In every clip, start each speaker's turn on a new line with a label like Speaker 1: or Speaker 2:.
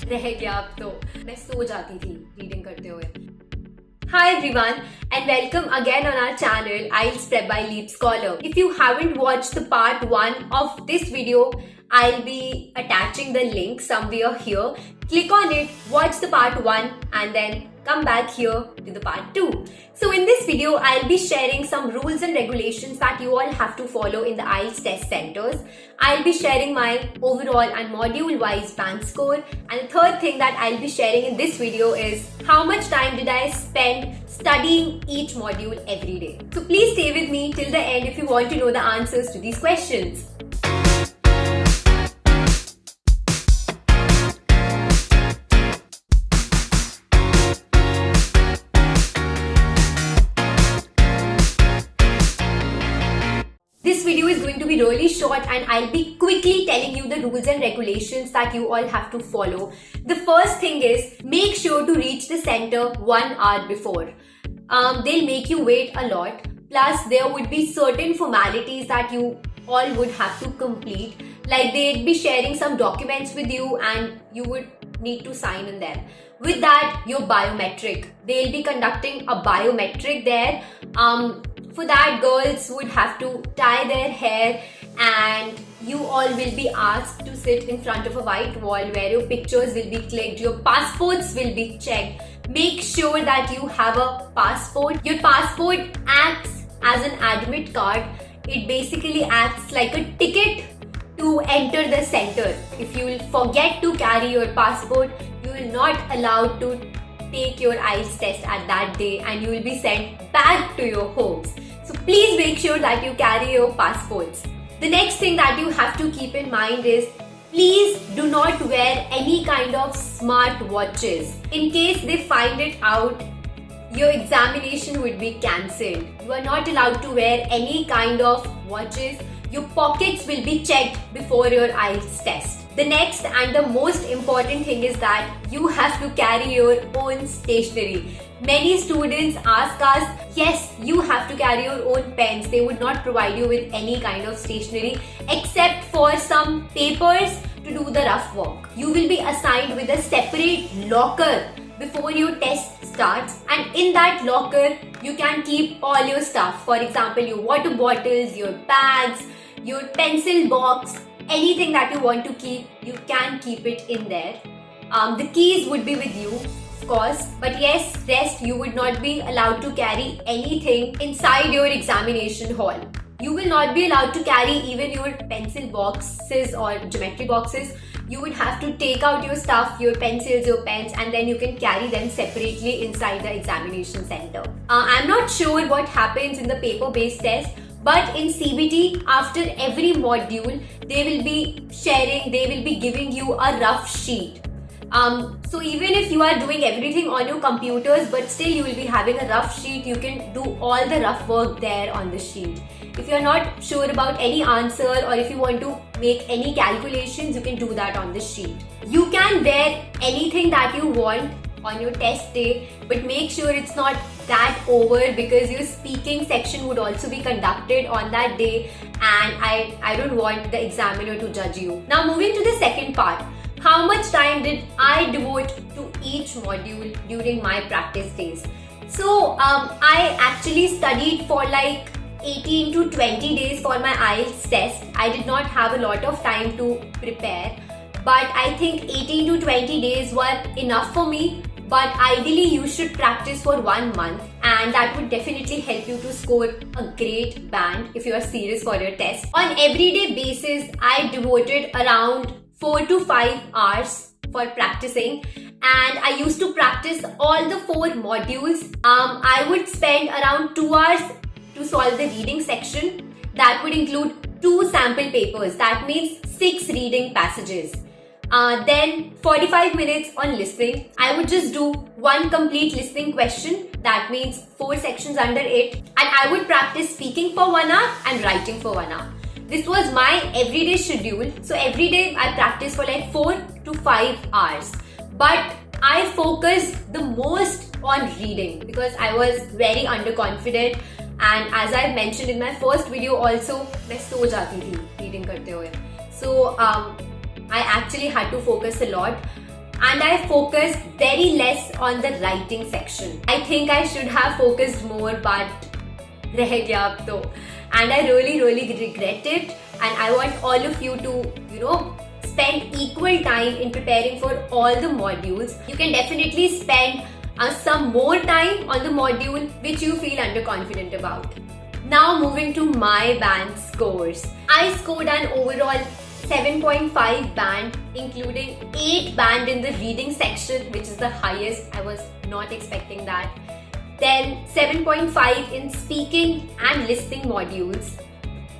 Speaker 1: रह गया अब तो मैं सो जाती थी रीडिंग करते हुए. Hi everyone and welcome again on our channel IELTS Prep by LeapScholar. If you haven't watched the part 1 of this video, I'll be attaching the link somewhere here. Click on it, watch the part 1 and then come back here to the part 2. So in this video, I'll be sharing some rules and regulations that you all have to follow in the IELTS test centers. I'll be sharing my overall and module-wise band score. And the third thing that I'll be sharing in this video is how much time did I spend studying each module every day. So please stay with me till the end if you want to know the answers to these questions. This video is going to be really short and I'll be quickly telling you the rules and regulations that you all have to follow. The first thing is make sure to reach the center 1 hour before. They'll make you wait a lot. Plus there would be certain formalities that you all would have to complete. Like they'd be sharing some documents with you and you would need to sign in them. With that, your biometric. They'll be conducting a biometric there. For that, girls would have to tie their hair and you all will be asked to sit in front of a white wall where your pictures will be clicked, your passports will be checked. Make sure that you have a passport. Your passport acts as an admit card. It basically acts like a ticket to enter the center. If you will forget to carry your passport, you will not allowed to take your IELTS test at that day and you will be sent back to your homes. So please make sure that you carry your passports. The next thing that you have to keep in mind is please do not wear any kind of smart watches. In case they find it out, your examination would be cancelled. You are not allowed to wear any kind of watches. Your pockets will be checked before your IELTS test. The next and the most important thing is that you have to carry your own stationery. Many students ask us, yes, you have to carry your own pens. They would not provide you with any kind of stationery except for some papers to do the rough work. You will be assigned with a separate locker before your test starts, and in that locker you can keep all your stuff. For example, your water bottles, your bags, your pencil box, anything that you want to keep, you can keep it in there. The keys would be with you, of course, but yes, rest you would not be allowed to carry anything inside your examination hall. You will not be allowed to carry even your pencil boxes or geometry boxes. You would have to take out your stuff, your pencils, your pens, and then you can carry them separately inside the examination center. I'm not sure what happens in the paper-based test, but in CBT, after every module, they will be giving you a rough sheet. So even if you are doing everything on your computers, but still you will be having a rough sheet, you can do all the rough work there on the sheet. If you are not sure about any answer or if you want to make any calculations, you can do that on the sheet. You can wear anything that you want on your test day, but make sure it's not that over because your speaking section would also be conducted on that day and I don't want the examiner to judge you. Now moving to the second part. How much time did I devote to each module during my practice days? So I actually studied for like 18 to 20 days for my IELTS test. I did not have a lot of time to prepare, but I think 18 to 20 days were enough for me. But ideally you should practice for 1 month and that would definitely help you to score a great band if you are serious for your test. On everyday basis, I devoted around 4 to 5 hours for practicing and I used to practice all the 4 modules. I would spend around 2 hours to solve the reading section. That would include 2 sample papers. That means 6 reading passages. Then 45 minutes on listening. I would just do 1 complete listening question. That means 4 sections under it. And I would practice speaking for 1 hour and writing for 1 hour. This was my everyday schedule. So every day I practiced for like 4 to 5 hours. But I focused the most on reading because I was very underconfident. And as I've mentioned in my first video also, मैं सो जाती थी reading करते हुए. So I actually had to focus a lot. and I focused very less on the writing section. I think I should have focused more, but reh gaya ab to. And I really regret it, and I want all of you to, spend equal time in preparing for all the modules. You can definitely spend some more time on the module which you feel underconfident about. Now moving to my band scores. I scored an overall 7.5 band, including 8 band in the reading section, which is the highest. I was not expecting that. Then 7.5 in speaking and listening modules.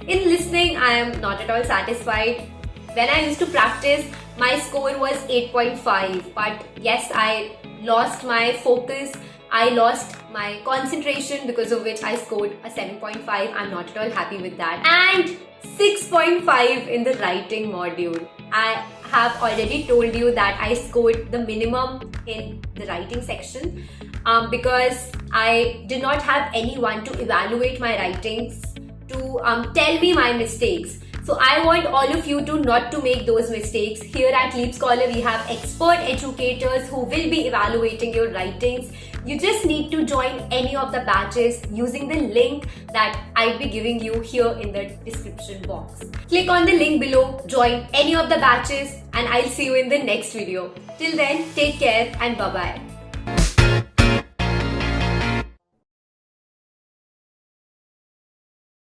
Speaker 1: In listening, I am not at all satisfied. When I used to practice, my score was 8.5, but yes, I lost my focus, I lost my concentration, because of which I scored a 7.5. I'm not at all happy with that. And 6.5 in the writing module. I have already told you that I scored the minimum in the writing section because I did not have anyone to evaluate my writings, to tell me my mistakes. So I want all of you to not to make those mistakes. Here at LeapScholar, we have expert educators who will be evaluating your writings. You just need to join any of the batches using the link that I'll be giving you here in the description box. Click on the link below, join any of the batches, and I'll see you in the next video. Till then, take care and bye-bye.